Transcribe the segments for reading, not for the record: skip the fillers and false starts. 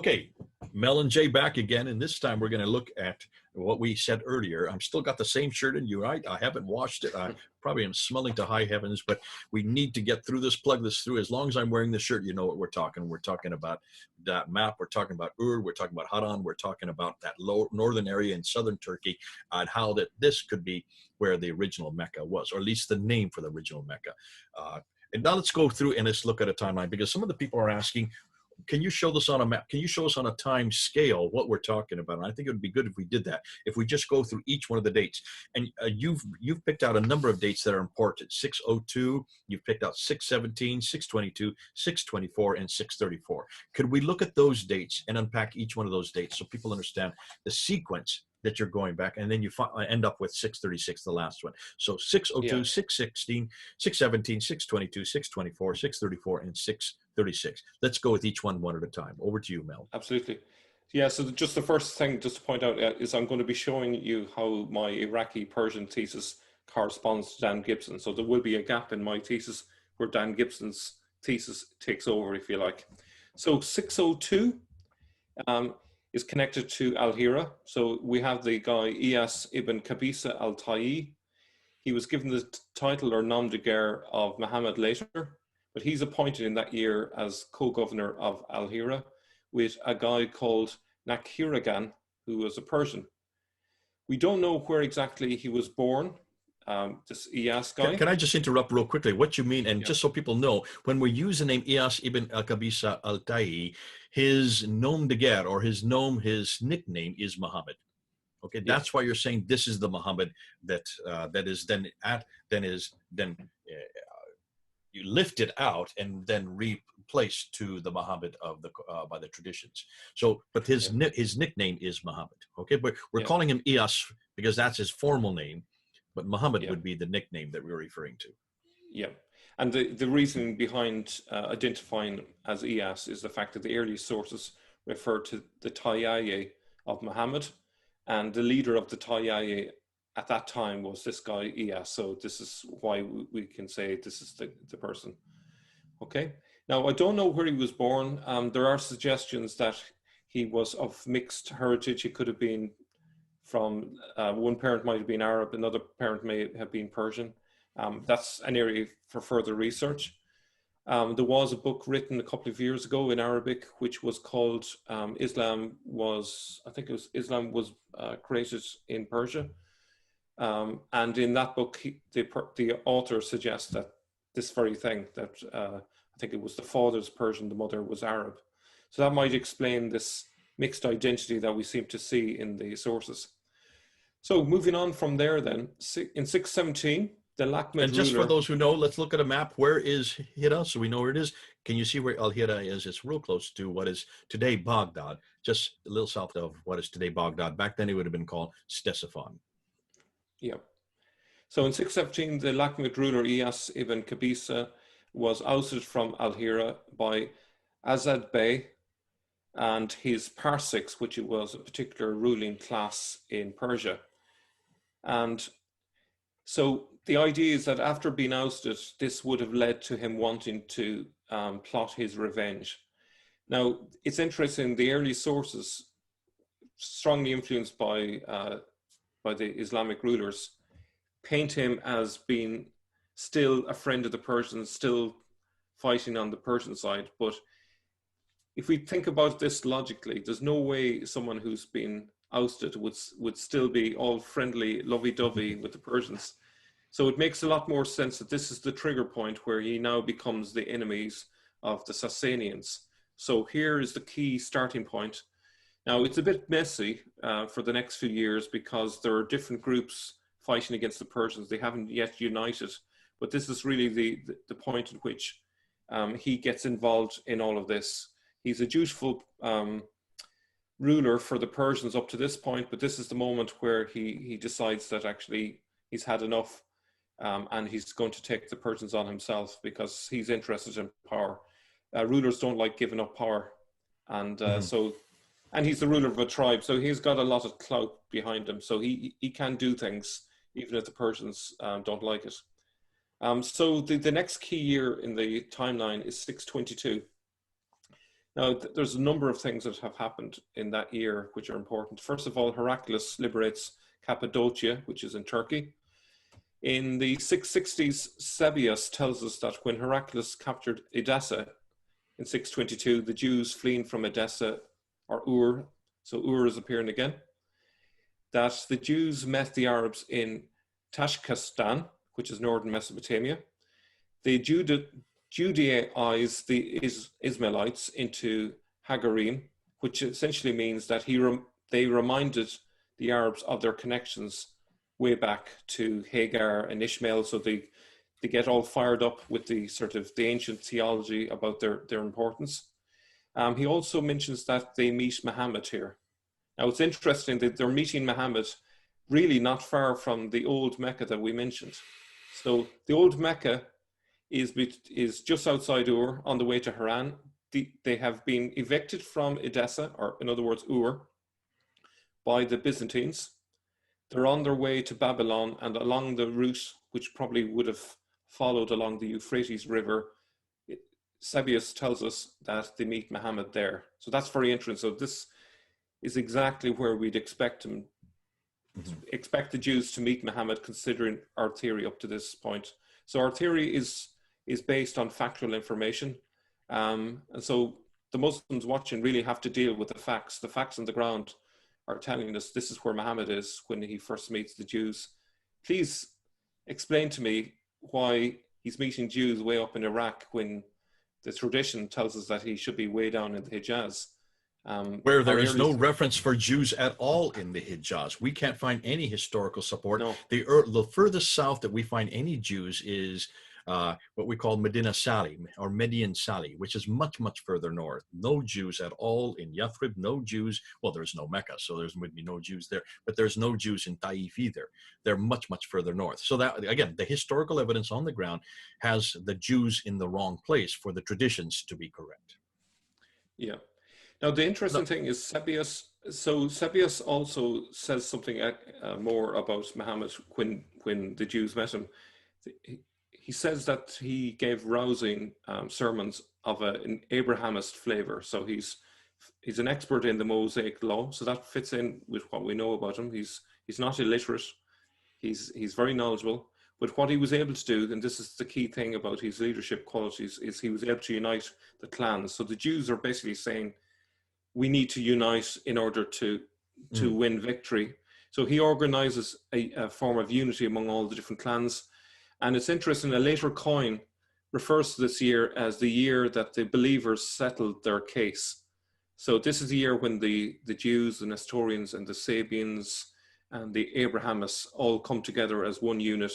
Okay, Mel and Jay back again, and this time we're going to look at what we said earlier. I'm still got the same shirt in you, right? I haven't washed it. I probably am smelling to high heavens, but we need to get through this, plug this through. As long as I'm wearing this shirt, you know what we're talking. We're talking about that map. We're talking about Ur. We're talking about Haran. We're talking about that northern area in southern Turkey and how that this could be where the original Mecca was, or at least the name for the original Mecca. And now let's go through and let's look at a timeline, because some of the people are asking, can you show this on a map? Can you show us on a time scale what we're talking about? And I think it would be good if we did that, if we just go through each one of the dates. And you've picked out a number of dates that are important. 602, you've picked out 617, 622, 624, and 634. Could we look at those dates and unpack each one of those dates so people understand the sequence that you're going back, and then you end up with 636, the last one. So 602, 616, 617, 622, 624, 634, and 636. Let's go with each one at a time. Over to you, Mel. Absolutely. Yeah, so just the first thing just to point out is I'm going to be showing you how my Iraqi-Persian thesis corresponds to Dan Gibson. So there will be a gap in my thesis where Dan Gibson's thesis takes over, if you like. So 602 is connected to Al-Hira. So we have the guy Iyas ibn Qabisa al-Tayyi. He was given the title or nom de guerre of Muhammad later, but he's appointed in that year as co-governor of Al-Hira with a guy called Nakhiragan, who was a Persian. We don't know where exactly he was born, this Iyas guy. Can I just interrupt real quickly? What you mean, and just so people know, when we use the name Iyas ibn Qabisa al-Tayyi, his nom de guerre, or his nickname is Muhammad. Okay, that's why you're saying this is the Muhammad that is then you lift it out and then replaced to the Muhammad of the by the traditions. So, but his nickname is Muhammad. Okay, but we're calling him Iyas because that's his formal name, but Muhammad would be the nickname that we're referring to. Yeah. And the reason behind identifying as Iyas is the fact that the early sources refer to the Tayyaye of Muhammad, and the leader of the Tayyaye at that time was this guy Iyas. So this is why we can say this is the person. Okay. Now, I don't know where he was born. There are suggestions that he was of mixed heritage. He could have been from, one parent might have been Arab, another parent may have been Persian. That's an area for further research. There was a book written a couple of years ago in Arabic, which was called Islam was created in Persia. And in that book, the author suggests that this very thing, that I think it was the father's Persian, the mother was Arab. So that might explain this mixed identity that we seem to see in the sources. So moving on from there then, in 617, the Lakhmid And just ruler, for those who know, let's look at a map. Where is Hira? So we know where it is. Can you see where Al-Hira is? It's real close to what is today Baghdad, just a little south of what is today Baghdad. Back then it would have been called Ctesiphon. Yeah. So in 617, the Lakhmid ruler Iyas ibn Qabisa was ousted from Al-Hira by Azad Bey and his Parsics, which was a particular ruling class in Persia. And so the idea is that after being ousted, this would have led to him wanting to plot his revenge. Now, it's interesting, the early sources, strongly influenced by the Islamic rulers, paint him as being still a friend of the Persians, still fighting on the Persian side. But if we think about this logically, there's no way someone who's been ousted would still be all friendly, lovey-dovey with the Persians. So it makes a lot more sense that this is the trigger point where he now becomes the enemies of the Sasanians. So here is the key starting point. Now, it's a bit messy for the next few years because there are different groups fighting against the Persians. They haven't yet united, but this is really the point at which he gets involved in all of this. He's a dutiful ruler for the Persians up to this point, but this is the moment where he decides that actually he's had enough and he's going to take the Persians on himself because he's interested in power. Rulers don't like giving up power. And and he's the ruler of a tribe, so he's got a lot of clout behind him. So he can do things even if the Persians don't like it. So the next key year in the timeline is 622. Now, there's a number of things that have happened in that year which are important. First of all, Heraclius liberates Cappadocia, which is in Turkey. In the 660s, Sebius tells us that when Heraclius captured Edessa in 622, the Jews fleeing from Edessa, or Ur, so Ur is appearing again, that the Jews met the Arabs in Tashkistan, which is northern Mesopotamia. They Judaized the Ismailites into Hagarim, which essentially means that they reminded the Arabs of their connections way back to Hagar and Ishmael, so they get all fired up with the sort of the ancient theology about their importance. He also mentions that they meet Muhammad here. Now it's interesting that they're meeting Muhammad really not far from the old Mecca that we mentioned. So the old Mecca is just outside Ur on the way to Haran. They have been evicted from Edessa, or in other words, Ur, by the Byzantines. They're on their way to Babylon, and along the route, which probably would have followed along the Euphrates River, Sebius tells us that they meet Muhammad there. So that's very interesting. So this is exactly where we'd expect them, expect the Jews to meet Muhammad, considering our theory up to this point. So our theory is based on factual information. And so the Muslims watching really have to deal with the facts. The facts on the ground are telling us this is where Muhammad is when he first meets the Jews. Please explain to me why he's meeting Jews way up in Iraq when the tradition tells us that he should be way down in the Hijaz. Where there is no reference for Jews at all in the Hijaz. We can't find any historical support. No. The furthest south that we find any Jews is what we call Medina Sali, or Median Sali, which is much, much further north. No Jews at all in Yathrib, no Jews. Well, there's no Mecca, so there's would be no Jews there, but there's no Jews in Taif either. They're much, much further north. So that, again, the historical evidence on the ground has the Jews in the wrong place for the traditions to be correct. Yeah. Now, the interesting thing is Sebius. So Sebius also says something more about Muhammad when the Jews met him. He says that he gave rousing sermons of an Abrahamist flavor. So he's an expert in the Mosaic law. So that fits in with what we know about him. He's not illiterate. He's very knowledgeable. But what he was able to do, and this is the key thing about his leadership qualities, is he was able to unite the clans. So the Jews are basically saying, we need to unite in order to win victory. So he organizes a form of unity among all the different clans. And it's interesting, a later coin refers to this year as the year that the believers settled their case. So this is the year when the Jews, the Nestorians, and the Sabians, and the Abrahamists all come together as one unit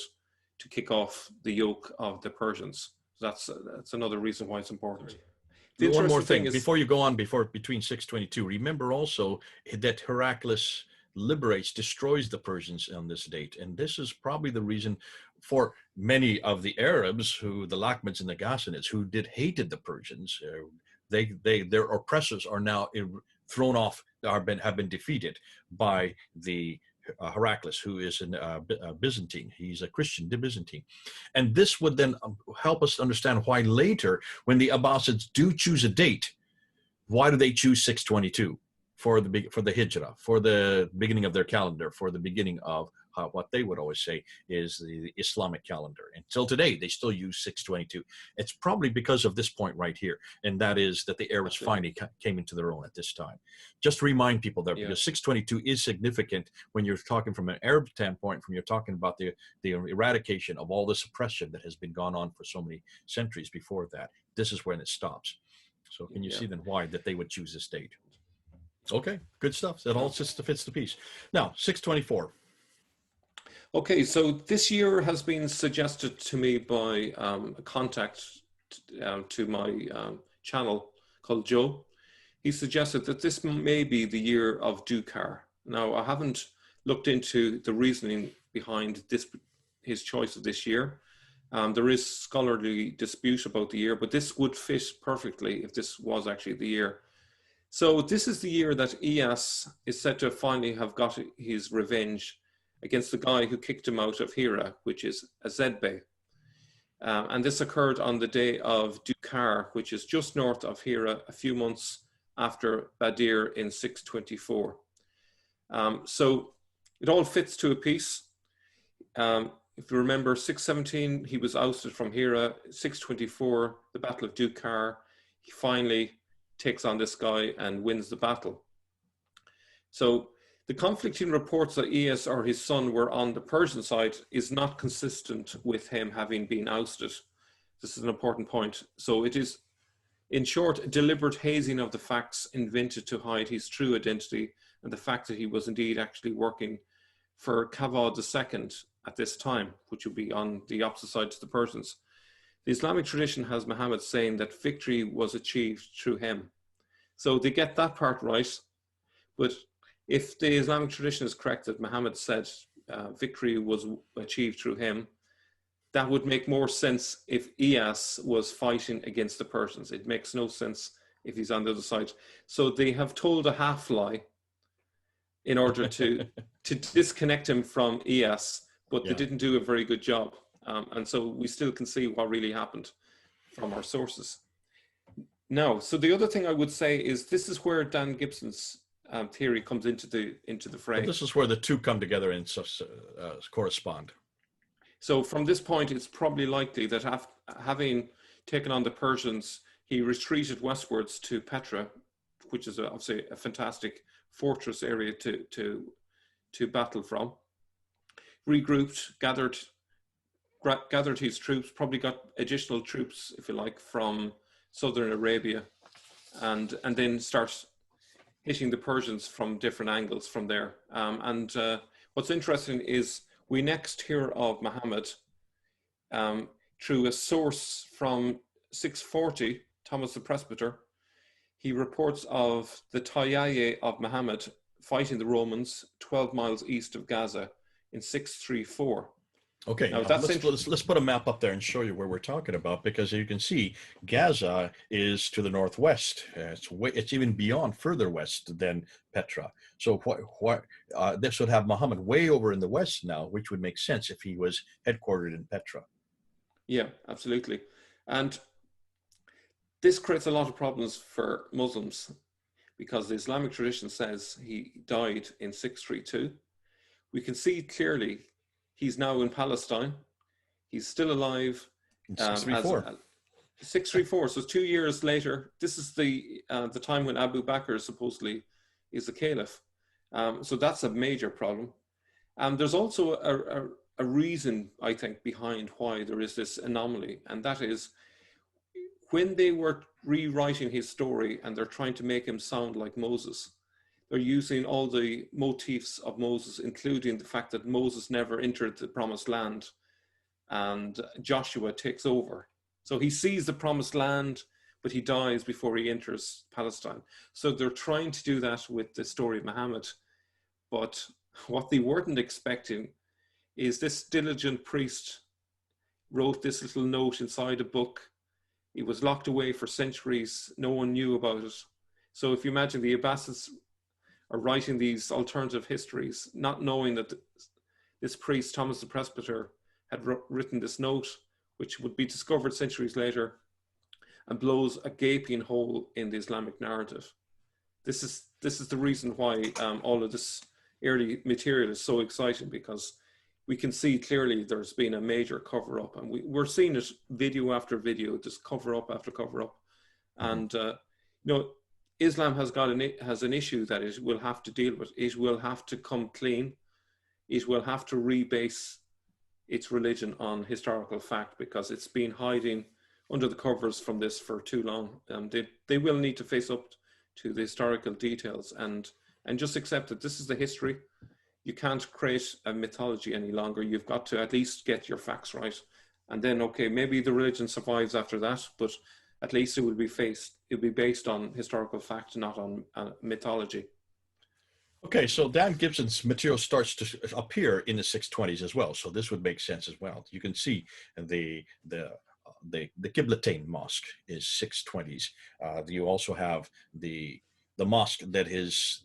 to kick off the yoke of the Persians. So that's another reason why it's important. One more thing before you go on, between 622, remember also that Heraclius destroys the Persians on this date. And this is probably the reason for many of the Arabs, the Lakhmids and the Ghassanids, who hated the Persians. Their oppressors are now thrown off, have been defeated by the Heraclius, who is a Byzantine. He's a Christian Byzantine. And this would then help us understand why later, when the Abbasids do choose a date, why do they choose 622 for the Hijrah, for the beginning of their calendar, for the beginning of what they would always say is the Islamic calendar. Until today, they still use 622. It's probably because of this point right here, and that is that the Arabs finally came into their own at this time. Just to remind people that because 622 is significant when you're talking from an Arab standpoint, you're talking about the eradication of all this oppression that has been gone on for so many centuries before that. This is when it stops. So can you see then why that they would choose this date? Okay, good stuff. That all just fits the piece. Now, 624. Okay, so this year has been suggested to me by a contact to my channel called Joe. He suggested that this may be the year of Dukar. Now, I haven't looked into the reasoning behind his choice of this year. There is scholarly dispute about the year, but this would fit perfectly if this was actually the year. So this is the year that Iyas is said to finally have got his revenge against the guy who kicked him out of Hira, which is Azed Bey. And this occurred on the day of Dukar, which is just north of Hira, a few months after Badir in 624. So it all fits to a piece. If you remember, 617, he was ousted from Hira. 624, the Battle of Dukar, he finally takes on this guy and wins the battle. So the conflicting reports that Iyas or his son were on the Persian side is not consistent with him having been ousted. This is an important point. So it is, in short, a deliberate hazing of the facts invented to hide his true identity and the fact that he was indeed actually working for Kavod II at this time, which would be on the opposite side to the Persians. The Islamic tradition has Muhammad saying that victory was achieved through him. So they get that part right, but if the Islamic tradition is correct that Muhammad said victory was achieved through him, that would make more sense if Iyas was fighting against the Persians. It makes no sense if he's on the other side. So they have told a half lie in order to disconnect him from Iyas, but they didn't do a very good job. And so we still can see what really happened from our sources. Now, so the other thing I would say is this is where Dan Gibson's theory comes into the fray. Well, this is where the two come together and correspond. So from this point, it's probably likely that having taken on the Persians, he retreated westwards to Petra, which is obviously a fantastic fortress area to battle from. Regrouped, gathered his troops, probably got additional troops, if you like, from southern Arabia, and then start hitting the Persians from different angles from there. What's interesting is we next hear of Muhammad through a source from 640, Thomas the Presbyter. He reports of the Tayyaye of Muhammad fighting the Romans 12 miles east of Gaza in 634. Okay, now let's put a map up there and show you where we're talking about, because you can see Gaza is to the northwest. It's even beyond, further west than Petra. So this would have Muhammad way over in the west now, which would make sense if he was headquartered in Petra. Yeah, absolutely. And this creates a lot of problems for Muslims because the Islamic tradition says he died in 632. We can see clearly he's now in Palestine. He's still alive. In 634. 634. So 2 years later. This is the time when Abu Bakr supposedly is the caliph. So that's a major problem. There's also a reason, I think, behind why there is this anomaly, and that is when they were rewriting his story and they're trying to make him sound like Moses, they're using all the motifs of Moses, including the fact that Moses never entered the promised land and Joshua takes over. So he sees the promised land, but he dies before he enters Palestine. So they're trying to do that with the story of Muhammad. But what they weren't expecting is this diligent priest wrote this little note inside a book. It was locked away for centuries. No one knew about it. So if you imagine the Abbasids are writing these alternative histories, not knowing that this priest, Thomas the Presbyter, had written this note, which would be discovered centuries later and blows a gaping hole in the Islamic narrative. This is the reason why all of this early material is so exciting, because we can see clearly there's been a major cover-up, and we're seeing it video after video, just cover-up after cover-up. And Islam has an issue that it will have to deal with. It will have to come clean. It will have to rebase its religion on historical fact, because it's been hiding under the covers from this for too long. They will need to face up to the historical details and just accept that this is the history. You can't create a mythology any longer. You've got to at least get your facts right. And then, okay, maybe the religion survives after that, but at least it will be based on historical fact, not on mythology. Okay, so Dan Gibson's material starts to appear in the 620s as well. So this would make sense as well. You can see the Qiblatain mosque is 620s. You also have the mosque that is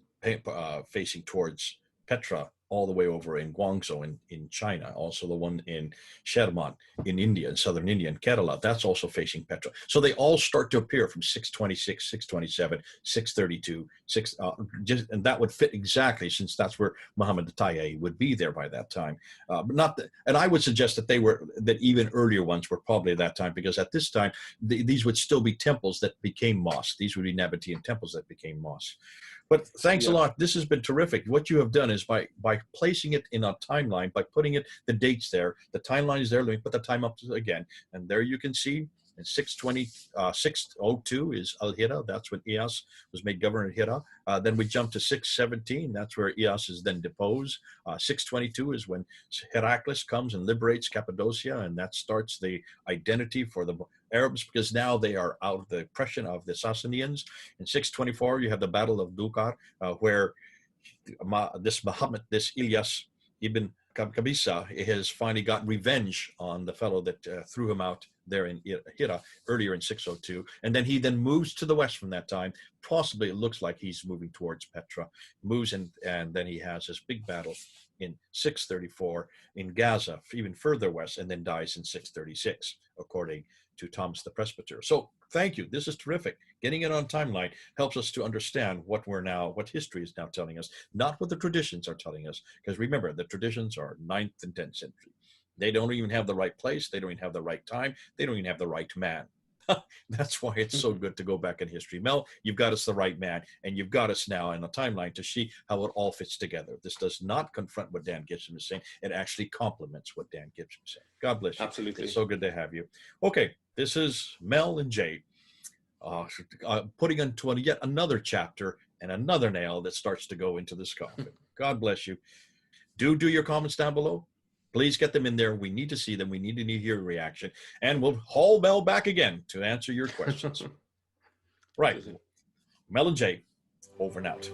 facing towards Petra all the way over in Guangzhou in China, also the one in Sherman in India, in southern India, and Kerala, that's also facing Petra. So they all start to appear from 626, 627, 632, and that would fit exactly, since that's where Muhammad Tayyeh would be there by that time. But not that, and I would suggest that even earlier ones were probably at that time, because at this time these would still be temples that became mosques. These would be Nabatean temples that became mosques. But thanks a lot. This has been terrific. What you have done is by placing it in a timeline, by putting the dates there, the timeline is there. Let me put the time up again. And there you can see in 602 is Al-Hira. That's when Iyas was made governor of Hira. Then we jump to 617. That's where Iyas is then deposed. 622 is when Heraclius comes and liberates Cappadocia, and that starts the identity for the Arabs, because now they are out of the oppression of the Sassanians. In 624, you have the Battle of Dukar, where this Ilyas ibn Qabisa has finally got revenge on the fellow that threw him out there in Hira earlier in 602. And then he moves to the west from that time. Possibly it looks like he's moving towards Petra, moves in, and then he has this big battle in 634 in Gaza, even further west, and then dies in 636, according to Thomas the Presbyter. So thank you. This is terrific. Getting it on timeline helps us to understand what history is now telling us, not what the traditions are telling us. Because remember, the traditions are 9th and 10th century. They don't even have the right place. They don't even have the right time. They don't even have the right man. That's why it's so good to go back in history. Mel, you've got us the right man, and you've got us now in a timeline to see how it all fits together. This does not confront what Dan Gibson is saying. It actually complements what Dan Gibson is saying. God bless you. Absolutely. It's so good to have you. Okay, this is Mel and Jay putting into yet another chapter and another nail that starts to go into this coffin. God bless you. Do your comments down below. Please get them in there. We need to see them. We need to hear your reaction. And we'll haul Mel back again to answer your questions. Right. Mel and Jay, over and out.